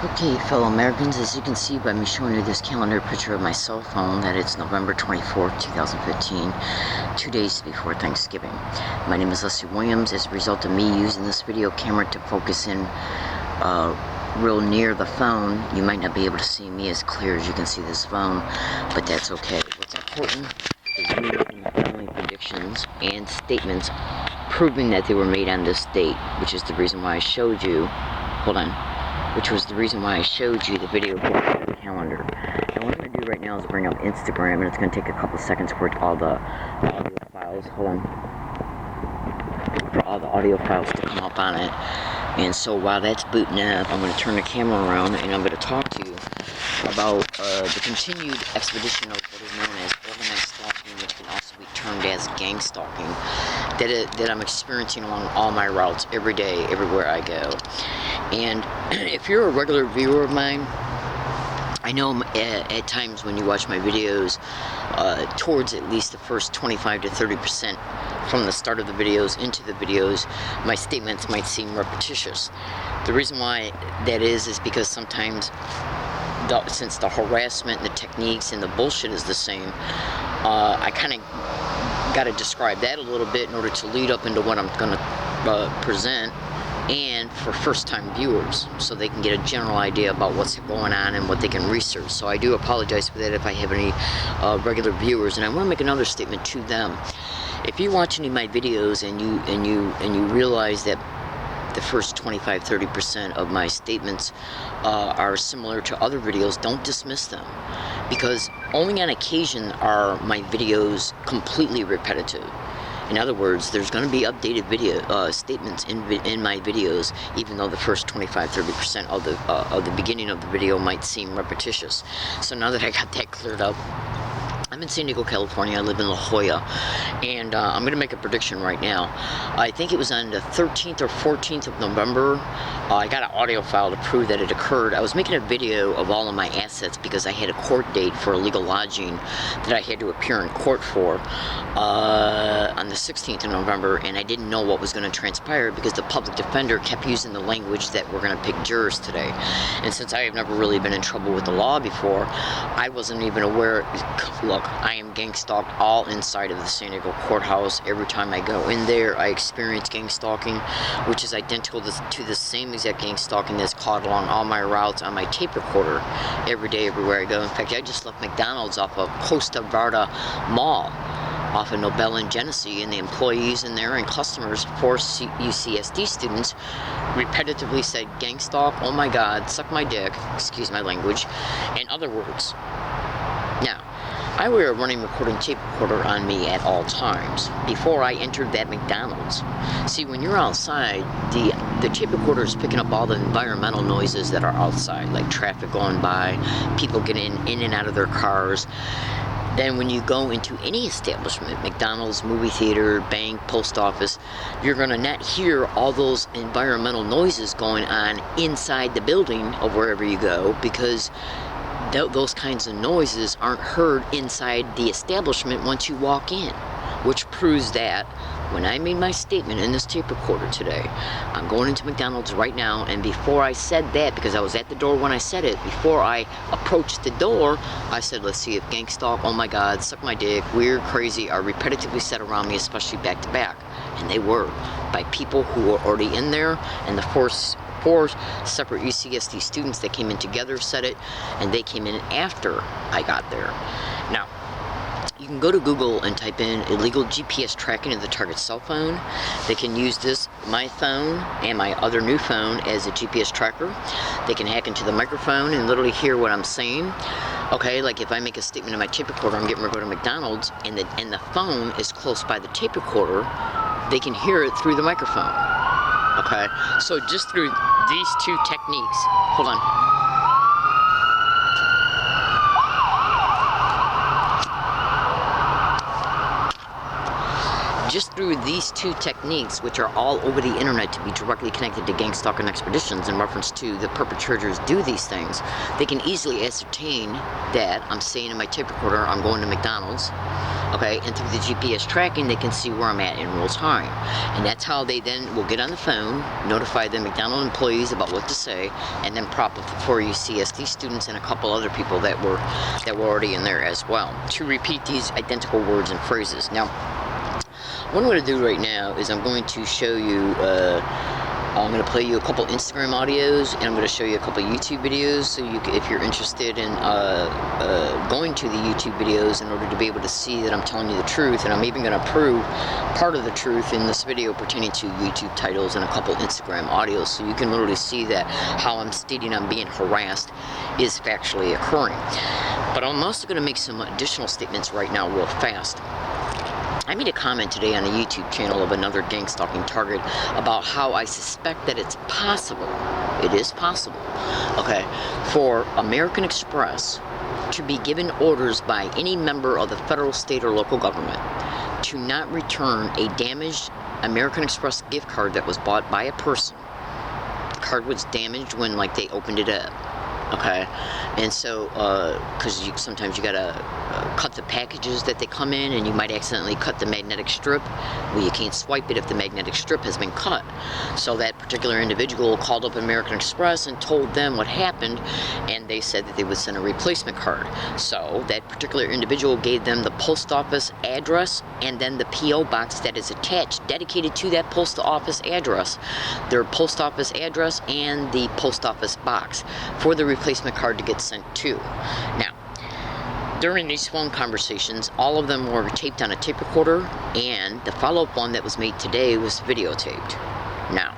Okay, fellow Americans, as you can see by me showing you this calendar picture of my cell phone, that it's November 24th, 2015, 2 days before Thanksgiving. My name is Leslie Williams. As a result of me using this video camera to focus in real near the phone, you might not be able to see me as clear as you can see this phone, but that's okay. What's important is me making the following predictions and statements proving that they were made on this date, which is the reason why I showed you, which was the reason why I showed you the video calendar. And what I'm going to do right now is bring up Instagram, and it's going to take a couple seconds for all the audio files, for all the audio files to come up on it. And so while that's booting up, I'm going to turn the camera around, and I'm going to talk to you about the continued expedition of what is known as organized stalking, which can also be termed as gang stalking, that I'm experiencing along all my routes every day, everywhere I go. And if you're a regular viewer of mine, I know at times when you watch my videos, towards at least the first 25 to 30% from the start of the videos into the videos, my statements might seem repetitious. The reason why that is because sometimes, since the harassment and the techniques and the bullshit is the same, I kind of got to describe that a little bit in order to lead up into what I'm going to present, and for first-time viewers, so they can get a general idea about what's going on and what they can research. So I do apologize for that if I have any regular viewers, and I want to make another statement to them. If you watch any of my videos and you realize that the first 25-30% of my statements are similar to other videos, don't dismiss them, because only on occasion are my videos completely repetitive. In other words, there's going to be updated video statements in my videos, even though the first 25-30% of the beginning of the video might seem repetitious. So now that I got that cleared up, I'm in San Diego, California. I live in La Jolla, and I'm going to make a prediction right now. I think it was on the 13th or 14th of November. I got an audio file to prove that it occurred. I was making a video of all of my assets because I had a court date for illegal lodging that I had to appear in court for on the 16th of November, and I didn't know what was going to transpire because the public defender kept using the language that we're going to pick jurors today. And since I have never really been in trouble with the law before, I wasn't even aware. Look, I am gang stalked all inside of the San Diego courthouse. Every time I go in there, I experience gang stalking, which is identical to the same exact gang stalking that's caught along all my routes on my tape recorder every day, everywhere I go. In fact, I just left McDonald's off of Costa Verde Mall, off of Nobel and Genesee, and the employees in there and customers, for UCSD students, repetitively said, "Gang stalk, oh my God, suck my dick," excuse my language, in other words. Now, I wear a running recording tape recorder on me at all times before I entered that McDonald's. See, when you're outside, the tape recorder is picking up all the environmental noises that are outside, like traffic going by, people getting in and out of their cars. Then when you go into any establishment, McDonald's, movie theater, bank, post office, you're going to not hear all those environmental noises going on inside the building of wherever you go, because those kinds of noises aren't heard inside the establishment once you walk in, which proves that when I made my statement in this tape recorder today, I'm going into McDonald's right now, and before I said that, because I was at the door when I said it, before I approached the door, I said, let's see if gang stalk, oh my God, suck my dick, weird, crazy, are repetitively said around me, especially back to back. And they were, by people who were already in there, and the four separate UCSD students that came in together said it, and they came in after I got there. Now, you can go to Google and type in illegal GPS tracking of the target's cell phone. They can use my phone and my other new phone as a GPS tracker. They can hack into the microphone and literally hear what I'm saying. Okay, like if I make a statement in my tape recorder, I'm getting ready to go to McDonald's, and the phone is close by the tape recorder, they can hear it through the microphone. Okay, so just through these two techniques, hold on. Just through these two techniques, which are all over the internet to be directly connected to gang stalking expeditions in reference to the perpetrators do these things, they can easily ascertain that I'm saying in my tape recorder, I'm going to McDonald's, Okay, and through the GPS tracking, they can see where I'm at in real time. And that's how they then will get on the phone, notify the McDonald's employees about what to say, and then prop up the 4 UCSD students and a couple other people that were already in there as well, to repeat these identical words and phrases. Now, what I'm going to do right now is I'm going to show you, I'm going to play you a couple Instagram audios, and I'm going to show you a couple YouTube videos, so if you're interested in going to the YouTube videos in order to be able to see that I'm telling you the truth, and I'm even going to prove part of the truth in this video pertaining to YouTube titles and a couple Instagram audios, so you can literally see that how I'm stating I'm being harassed is factually occurring. But I'm also going to make some additional statements right now real fast. I made a comment today on a YouTube channel of another gang stalking target about how I suspect that it's possible, it is possible, okay, for American Express to be given orders by any member of the federal, state, or local government to not return a damaged American Express gift card that was bought by a person. The card was damaged when, like, they opened it up. Okay, and so, because sometimes you gotta cut the packages that they come in, and you might accidentally cut the magnetic strip. Well, you can't swipe it if the magnetic strip has been cut. So that particular individual called up American Express and told them what happened, and they said that they would send a replacement card. So that particular individual gave them the post office address and then the P.O. box that is attached, dedicated to that post office address, their post office address and the post office box for the replacement card to get sent to. Now, during these phone conversations, all of them were taped on a tape recorder, and the follow-up one that was made today was videotaped. Now,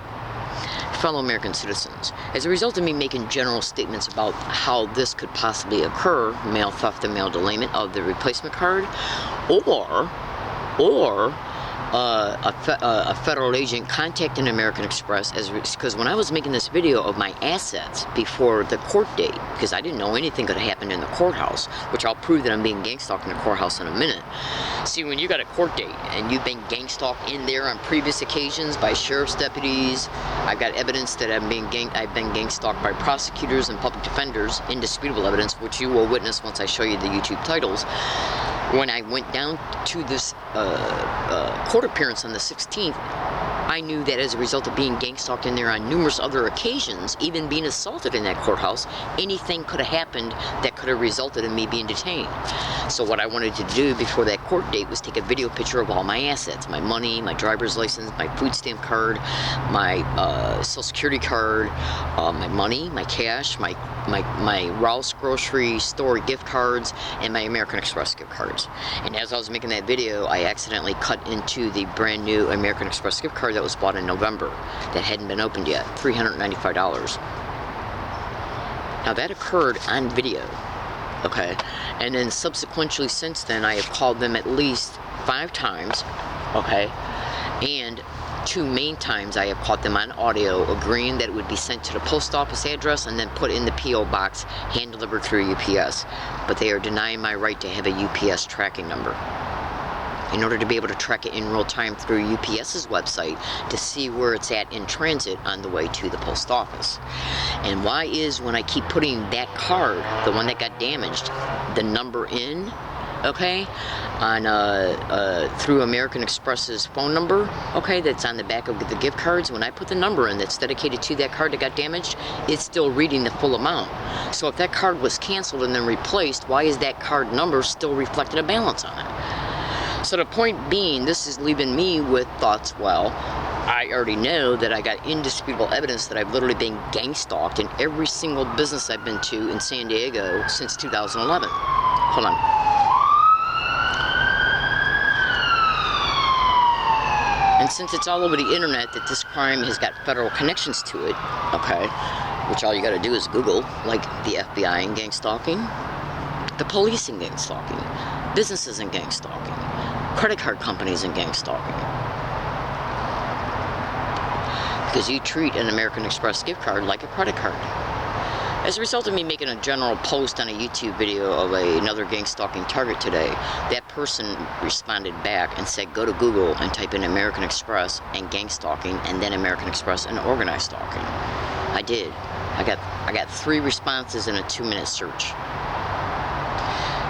fellow American citizens, as a result of me making general statements about how this could possibly occur, mail theft and mail delayment of the replacement card, or a federal agent contacting American Express, because when I was making this video of my assets before the court date, because I didn't know anything could have happened in the courthouse, which I'll prove that I'm being gang-stalked in the courthouse in a minute. See, when you got a court date and you've been gang-stalked in there on previous occasions by sheriff's deputies, I've got evidence that I've been gang-stalked by prosecutors and public defenders, indisputable evidence, which you will witness once I show you the YouTube titles. When I went down to this court appearance on the 16th, I knew that as a result of being gang-stalked in there on numerous other occasions, even being assaulted in that courthouse, anything could have happened that could have resulted in me being detained. So what I wanted to do before that court date was take a video picture of all my assets, my money, my driver's license, my food stamp card, my social security card, my money, my cash, my Rouse grocery store gift cards, and my American Express gift cards. And as I was making that video, I accidentally cut into the brand new American Express gift card that was bought in November that hadn't been opened yet, $395. Now that occurred on video, okay? And then subsequently since then, I have called them at least 5 times, okay? And 2 main times I have caught them on audio agreeing that it would be sent to the post office address and then put in the P.O. box, hand delivered through UPS. But they are denying my right to have a UPS tracking number in order to be able to track it in real time through UPS's website to see where it's at in transit on the way to the post office. And why is when I keep putting that card, the one that got damaged, the number in, okay, on through American Express's phone number, okay, that's on the back of the gift cards, when I put the number in that's dedicated to that card that got damaged, it's still reading the full amount. So if that card was canceled and then replaced, why is that card number still reflecting a balance on it? So the point being, this is leaving me with thoughts, well, I already know that I got indisputable evidence that I've literally been gang-stalked in every single business I've been to in San Diego since 2011. Hold on. And since it's all over the internet that this crime has got federal connections to it, okay, which all you gotta do is Google, like the FBI and gang stalking, the police and gang stalking, businesses and gang stalking, credit card companies and gang stalking. Because you treat an American Express gift card like a credit card. As a result of me making a general post on a YouTube video of another gang stalking target today, that person responded back and said, go to Google and type in American Express and gang stalking, and then American Express and organized stalking. I did. I got 3 responses in a 2-minute search.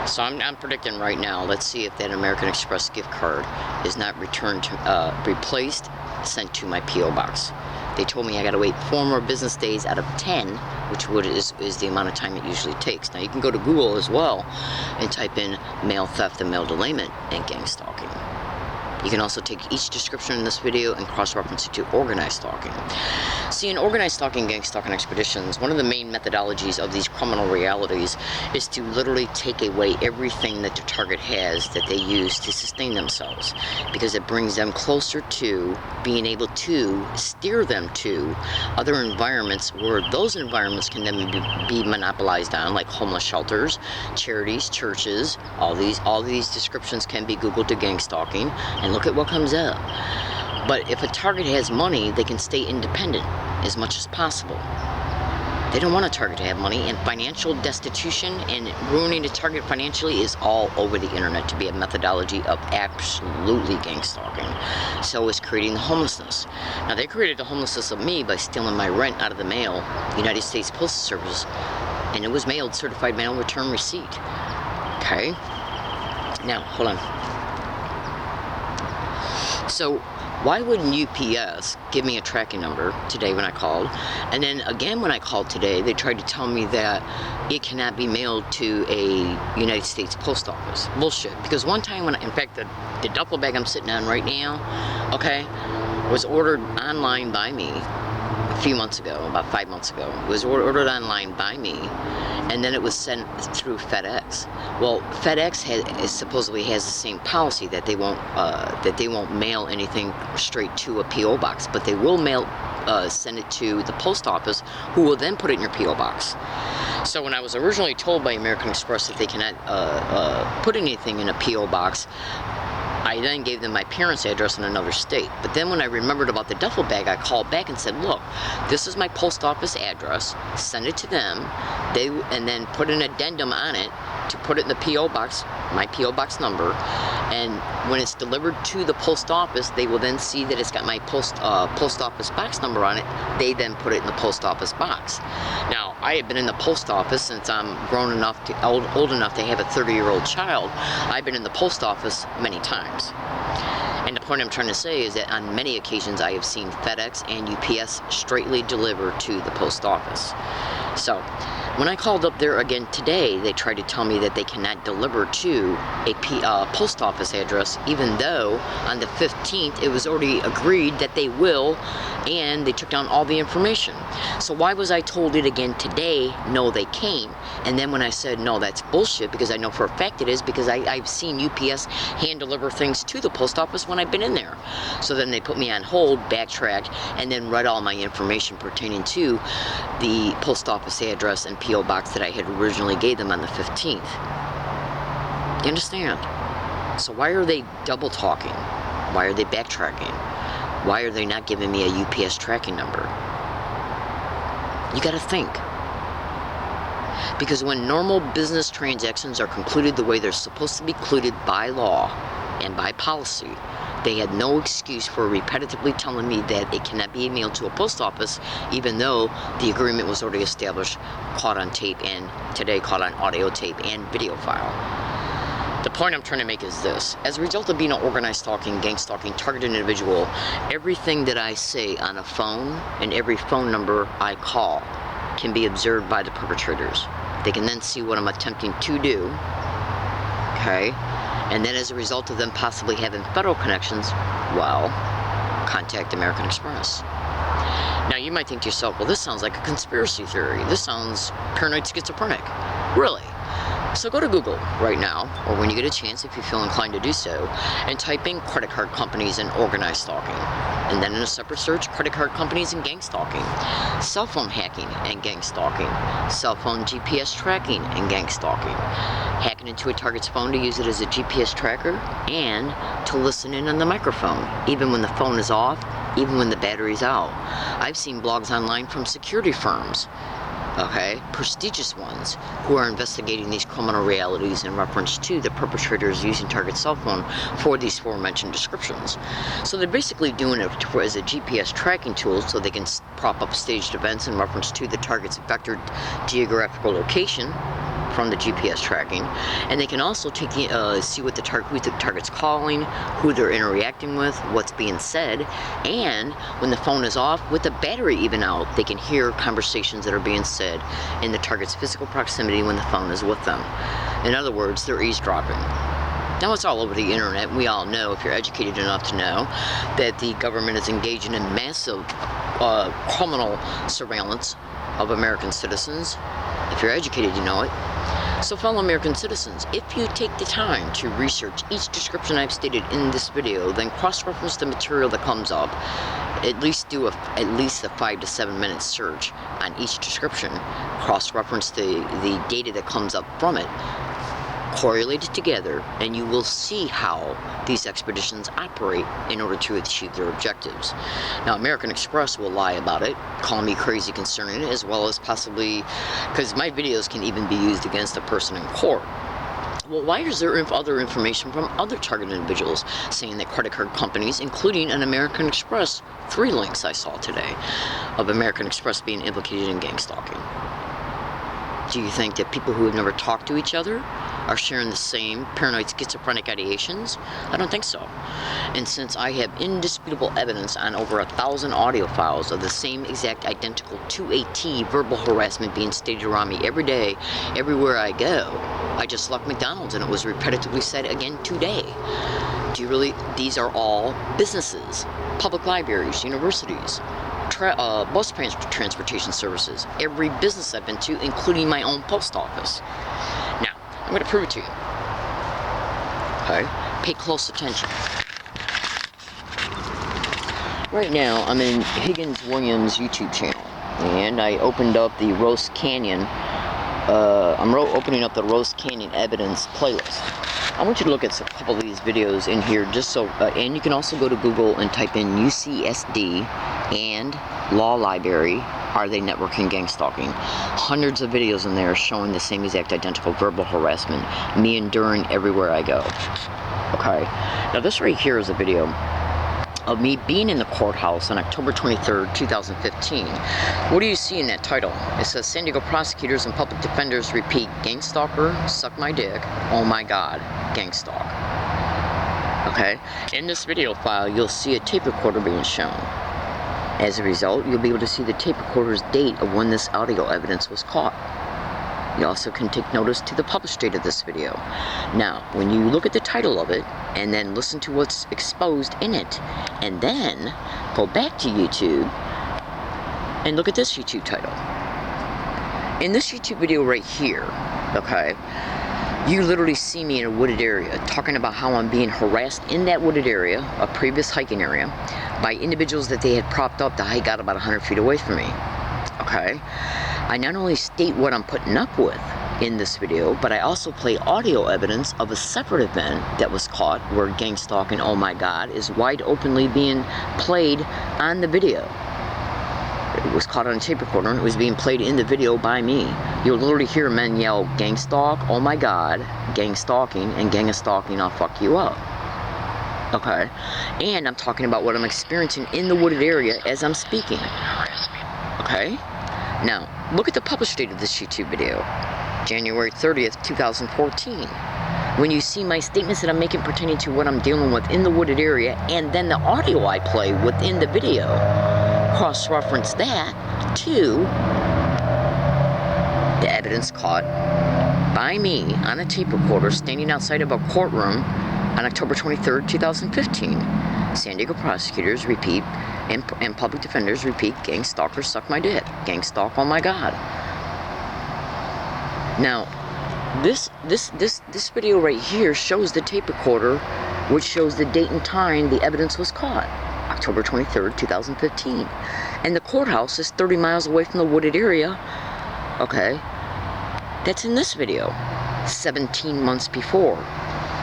So I'm predicting right now, let's see if that American Express gift card is not returned to, replaced, sent to my P.O. box. They told me I gotta wait 4 more business days out of 10, which is the amount of time it usually takes. Now you can go to Google as well and type in mail theft and mail delayment and gang stalking. You can also take each description in this video and cross-reference it to organized stalking. See, in organized stalking, gang stalking expeditions, one of the main methodologies of these criminal realities is to literally take away everything that the target has that they use to sustain themselves, because it brings them closer to being able to steer them to other environments where those environments can then be monopolized on, like homeless shelters, charities, churches. All these descriptions can be Googled to gang stalking, and look at what comes up. But if a target has money, they can stay independent as much as possible. They don't want a target to have money, and financial destitution and ruining a target financially is all over the internet to be a methodology of absolutely gang stalking. So is creating the homelessness. Now, they created the homelessness of me by stealing my rent out of the mail, United States Postal Service, and it was mailed certified mail return receipt. Okay? Now, hold on. So, why wouldn't UPS give me a tracking number today when I called? And then again when I called today, they tried to tell me that it cannot be mailed to a United States post office. Bullshit. Because one time when, in fact, the duffel bag I'm sitting on right now, okay, was ordered online by me a few months ago, about 5 months ago. It was ordered online by me, and then it was sent through FedEx. Well, FedEx supposedly has the same policy that they won't mail anything straight to a PO box, but they will send it to the post office, who will then put it in your PO box. So when I was originally told by American Express that they cannot put anything in a PO box, I then gave them my parents' address in another state. But then when I remembered about the duffel bag, I called back and said, look, this is my post office address, send it to them, and then put an addendum on it to put it in the P.O. box, my P.O. box number, and when it's delivered to the post office, they will then see that it's got my post office box number on it. They then put it in the post office box. Now, I have been in the post office since I'm old enough to have a 30-year-old child. I've been in the post office many times. And the point I'm trying to say is that on many occasions I have seen FedEx and UPS straightly deliver to the post office. So, when I called up there again today, they tried to tell me that they cannot deliver to a post office address, even though on the 15th it was already agreed that they will, and they took down all the information. So why was I told it again today, no, they came? And then when I said, no, that's bullshit, because I know for a fact it is, because I've seen UPS hand deliver things to the post office when I've been in there. So then they put me on hold, backtracked, and then read all my information pertaining to the post office address and P.O. box that I had originally gave them on the 15th. You understand? So why are they double talking? Why are they backtracking? Why are they not giving me a UPS tracking number? You gotta think. Because when normal business transactions are concluded the way they're supposed to be concluded by law and by policy, they had no excuse for repetitively telling me that it cannot be mailed to a post office, even though the agreement was already established, caught on tape, and today caught on audio tape and video file. The point I'm trying to make is this. As a result of being an organized stalking, gang stalking, targeted individual, everything that I say on a phone and every phone number I call can be observed by the perpetrators. They can then see what I'm attempting to do, okay? And then as a result of them possibly having federal connections, well, contact American Express. Now you might think to yourself, well, this sounds like a conspiracy theory. This sounds paranoid schizophrenic. Really? So go to Google right now, or when you get a chance, if you feel inclined to do so, and type in credit card companies and organized stalking. And then in a separate search, credit card companies and gang stalking, cell phone hacking and gang stalking, cell phone GPS tracking and gang stalking, hacking into a target's phone to use it as a GPS tracker, and to listen in on the microphone, even when the phone is off, even when the battery's out. I've seen blogs online from security firms, okay, prestigious ones, who are investigating these criminal realities in reference to the perpetrators using target cell phone for these aforementioned descriptions. So they're basically doing it as a GPS tracking tool so they can prop up staged events in reference to the target's vector geographical location from the GPS tracking, and they can also take see what who the target's calling, who they're interacting with, what's being said, and when the phone is off, with the battery even out, they can hear conversations that are being said in the target's physical proximity when the phone is with them. In other words, they're eavesdropping. Now, it's all over the internet. We all know, if you're educated enough to know, that the government is engaging in massive criminal surveillance of American citizens. If you're educated, you know it. So, fellow American citizens, if you take the time to research each description I've stated in this video, then cross-reference the material that comes up, at least do at least a 5 to 7 minute search on each description, cross-reference the data that comes up from it, correlate it together, and you will see how these expeditions operate in order to achieve their objectives. Now, American Express will lie about it, call me crazy concerning it, as well as possibly, because my videos can even be used against a person in court. Well, why is there other information from other targeted individuals saying that credit card companies, including an American Express, 3 links I saw today, of American Express being implicated in gang stalking? Do you think that people who have never talked to each other are sharing the same paranoid schizophrenic ideations? I don't think so. And since I have indisputable evidence on over 1,000 audio files of the same exact identical to a T verbal harassment being stated around me every day, everywhere I go, I just left McDonald's and it was repetitively said again today. These are all businesses, public libraries, universities, bus transportation services, every business I've been to, including my own post office. Now, I'm going to prove it to you. Okay? Pay close attention. Right now, I'm in Higgins-Williams' YouTube channel, and I opened up the Roast Canyon. I'm opening up the Roast Canyon evidence playlist. I want you to look at a couple of these videos in here, just so, and you can also go to Google and type in UCSD and Law Library, are they networking gang stalking? Hundreds of videos in there showing the same exact identical verbal harassment, me enduring everywhere I go. Okay, now this right here is a video of me being in the courthouse on October 23rd, 2015. What do you see in that title? It says, San Diego prosecutors and public defenders repeat, gang stalker, suck my dick, oh my god, gang stalk. Okay, in this video file, you'll see a tape recorder being shown. As a result, you'll be able to see the tape recorder's date of when this audio evidence was caught. You also can take notice to the published date of this video. Now, when you look at the title of it, and then listen to what's exposed in it, and then go back to YouTube, and look at this YouTube title. In this YouTube video right here, okay, you literally see me in a wooded area, talking about how I'm being harassed in that wooded area, a previous hiking area, by individuals that they had propped up to hike out about 100 feet away from me. Okay? I not only state what I'm putting up with in this video, but I also play audio evidence of a separate event that was caught where gang stalking, oh my god, is wide openly being played on the video. It was caught on a tape recorder and it was being played in the video by me. You'll literally hear men yell, gang stalk, oh my god, gang stalking, and gang of stalking, I'll fuck you up. Okay? And I'm talking about what I'm experiencing in the wooded area as I'm speaking. Okay? Now, look at the published date of this YouTube video. January 30th, 2014. When you see my statements that I'm making pertaining to what I'm dealing with in the wooded area, and then the audio I play within the video, cross-reference that to the evidence caught by me on a tape recorder standing outside of a courtroom on October 23rd, 2015. San Diego prosecutors repeat, and public defenders repeat, gang stalkers suck my dick. Gang stalk, oh my god. Now, this video right here shows the tape recorder, which shows the date and time the evidence was caught. October 23rd, 2015. And the courthouse is 30 miles away from the wooded area. Okay. That's in this video. 17 months before.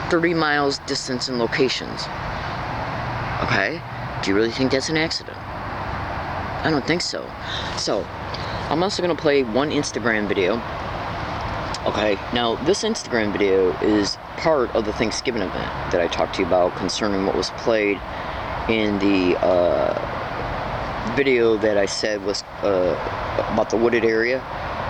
30 miles distance and locations. Okay? Do you really think that's an accident? I don't think so. So, I'm also going to play one Instagram video. Okay, now this Instagram video is part of the Thanksgiving event that I talked to you about concerning what was played in the video that I said was about the wooded area.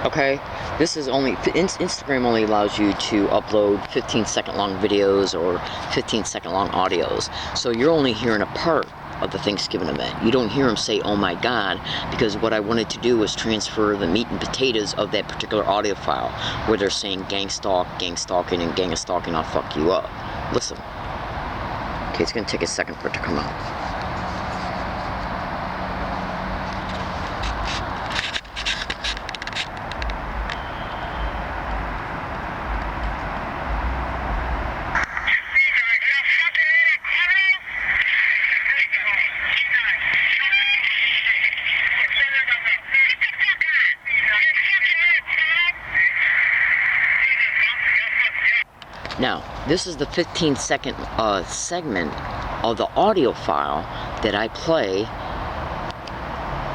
Okay, this is only, Instagram only allows you to upload 15-second long videos or 15-second long audios. So you're only hearing a part of the Thanksgiving event. You don't hear them say, oh my God, because what I wanted to do was transfer the meat and potatoes of that particular audio file, where they're saying gangstalking, and gang of stalking, I'll fuck you up. Listen. Okay, it's gonna take a second for it to come out. Now, this is the 15-second segment of the audio file that I play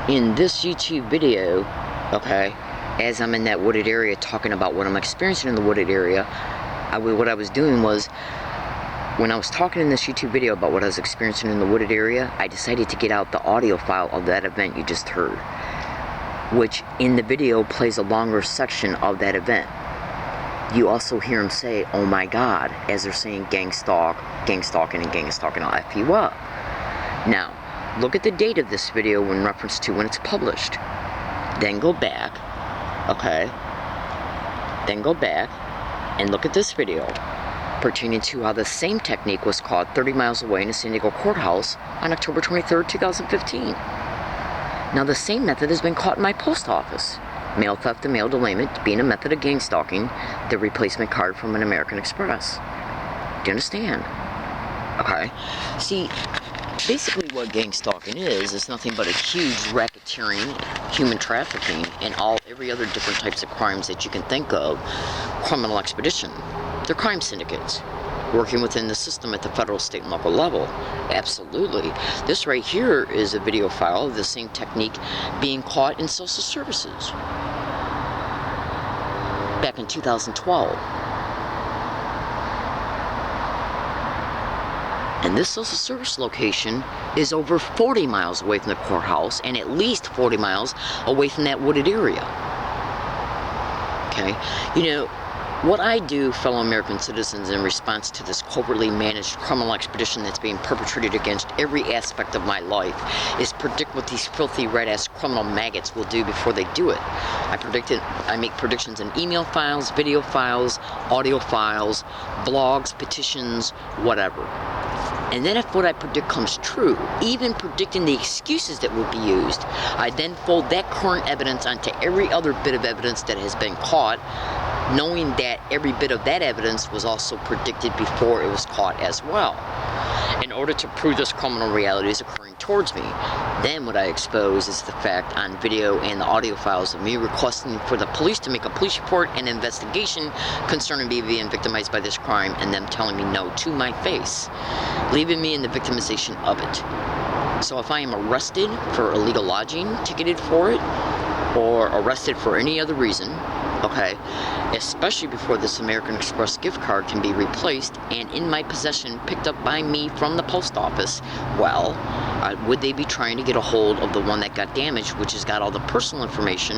in this YouTube video, okay, as I'm in that wooded area talking about what I'm experiencing in the wooded area. What I was doing was, when I was talking in this YouTube video about what I was experiencing in the wooded area, I decided to get out the audio file of that event you just heard, which in the video plays a longer section of that event. You also hear them say, oh my God, as they're saying gangstalking, and gang stalking, I'll F you up. Now, look at the date of this video in reference to when it's published. Then go back, okay? Then go back and look at this video pertaining to how the same technique was caught 30 miles away in a San Diego courthouse on October 23rd, 2015. Now, the same method has been caught in my post office. Mail theft and mail delayment being a method of gang stalking, the replacement card from an American Express. Do you understand? Okay. See, basically what gang stalking is nothing but a huge racketeering, human trafficking, and every other different types of crimes that you can think of. Criminal expedition. They're crime syndicates working within the system at the federal, state, and local level. Absolutely. This right here is a video file of the same technique being caught in social services back in 2012. And this social service location is over 40 miles away from the courthouse and at least 40 miles away from that wooded area. Okay? You know, what I do, fellow American citizens, in response to this covertly managed criminal expedition that's being perpetrated against every aspect of my life, is predict what these filthy red-ass criminal maggots will do before they do it. I make predictions in email files, video files, audio files, blogs, petitions, whatever. And then if what I predict comes true, even predicting the excuses that will be used, I then fold that current evidence onto every other bit of evidence that has been caught, knowing that every bit of that evidence was also predicted before it was caught as well, in order to prove this criminal reality is occurring towards me. Then what I expose is the fact on video and the audio files of me requesting for the police to make a police report and investigation concerning me being victimized by this crime, and them telling me no to my face, leaving me in the victimization of it. So if I am arrested for illegal lodging, ticketed for it, or arrested for any other reason, okay, especially before this American Express gift card can be replaced and in my possession picked up by me from the post office, well, would they be trying to get a hold of the one that got damaged, which has got all the personal information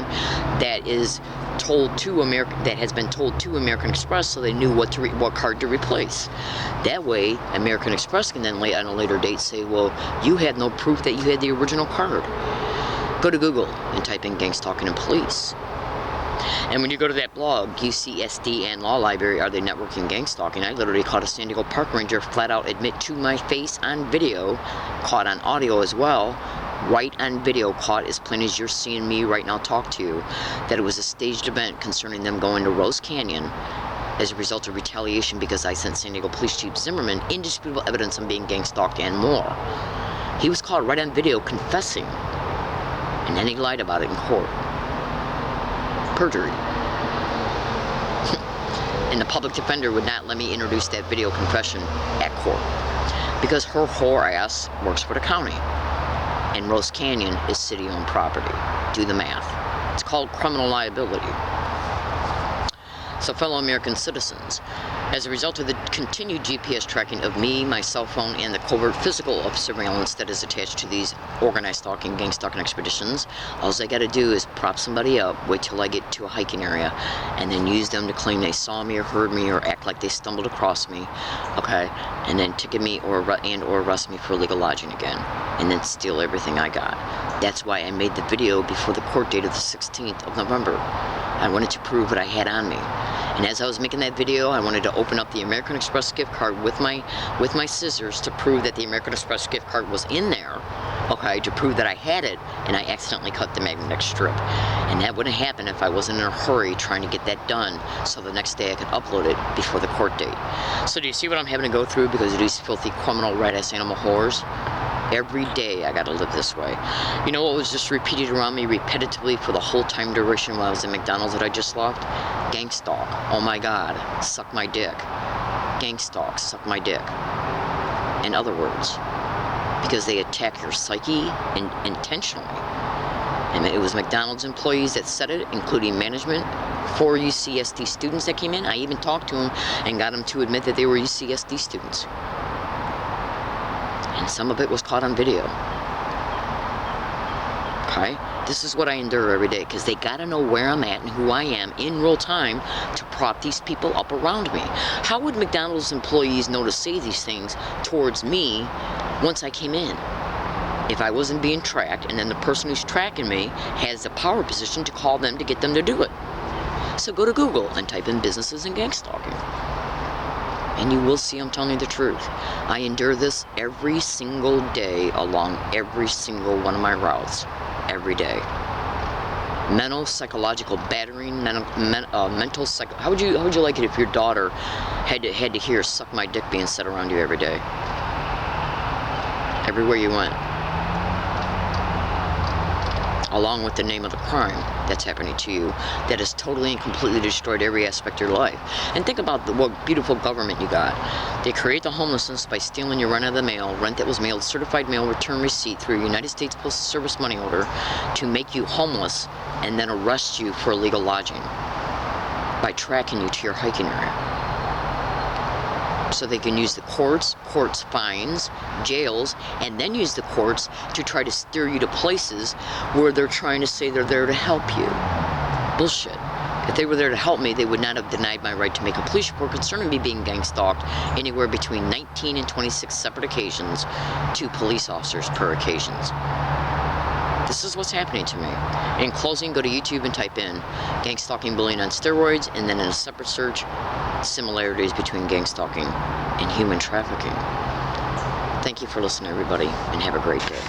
that is told to that has been told to American Express, so they knew what card to replace. That way, American Express can then on a later date say, well, you had no proof that you had the original card. Go to Google and type in gangstalking and police. And when you go to that blog, UCSD and Law Library, Are They Networking Gangstalking? I literally caught a San Diego park ranger flat out admit to my face on video, caught on audio as well, right on video, caught as plain as you're seeing me right now talk to you, that it was a staged event concerning them going to Rose Canyon as a result of retaliation because I sent San Diego Police Chief Zimmerman indisputable evidence on being gang stalked and more. He was caught right on video confessing, and then he lied about it in court. Perjury. And the public defender would not let me introduce that video confession at court because her whore ass works for the county and Rose Canyon is city-owned property. Do the math. It's called criminal liability. So fellow American citizens, as a result of the continued GPS tracking of me, my cell phone, and the covert physical surveillance that is attached to these organized stalking, gang stalking expeditions, all I gotta do is prop somebody up, wait till I get to a hiking area, and then use them to claim they saw me or heard me or act like they stumbled across me, okay, and then ticket me or arrest me for illegal lodging again, and then steal everything I got. That's why I made the video before the court date of the 16th of November. I wanted to prove what I had on me. And as I was making that video, I wanted to open up the American Express gift card with my scissors to prove that the American Express gift card was in there, okay, to prove that I had it, and I accidentally cut the magnetic strip. And that wouldn't happen if I wasn't in a hurry trying to get that done so the next day I could upload it before the court date. So do you see what I'm having to go through because of these filthy criminal rat-ass animal whores? Every day I gotta live this way. You know what was just repeated around me repetitively for the whole time duration while I was at McDonald's that I just left? Gang stalk. Oh my God. Suck my dick. Gang stalk. Suck my dick. In other words, because they attack your psyche intentionally. And it was McDonald's employees that said it, including management, 4 UCSD students that came in. I even talked to them and got them to admit that they were UCSD students. And some of it was caught on video. Okay? This is what I endure every day, because they gotta know where I'm at and who I am in real time to prop these people up around me. How would McDonald's employees know to say these things towards me once I came in? If I wasn't being tracked, and then the person who's tracking me has the power position to call them to get them to do it. So go to Google and type in businesses and gang stalking. And you will see I'm telling you the truth. I endure this every single day along every single one of my routes. Every day. Mental, psychological battering, mental, how would you like it if your daughter had to hear "suck my dick" being said around you every day? Everywhere you went. Along with the name of the crime that's happening to you, that has totally and completely destroyed every aspect of your life. And think about what beautiful government you got. They create the homelessness by stealing your rent of the mail, rent that was mailed, certified mail return receipt through a United States Postal Service money order to make you homeless and then arrest you for illegal lodging by tracking you to your hiking area. So they can use the courts, fines, jails, and then use the courts to try to steer you to places where they're trying to say they're there to help you. Bullshit. If they were there to help me, they would not have denied my right to make a police report concerning me being gang stalked anywhere between 19 and 26 separate occasions to police officers per occasions. This is what's happening to me. In closing, go to YouTube and type in gang stalking bullying on steroids, and then in a separate search, similarities between gang stalking and human trafficking. Thank you for listening, everybody, and have a great day.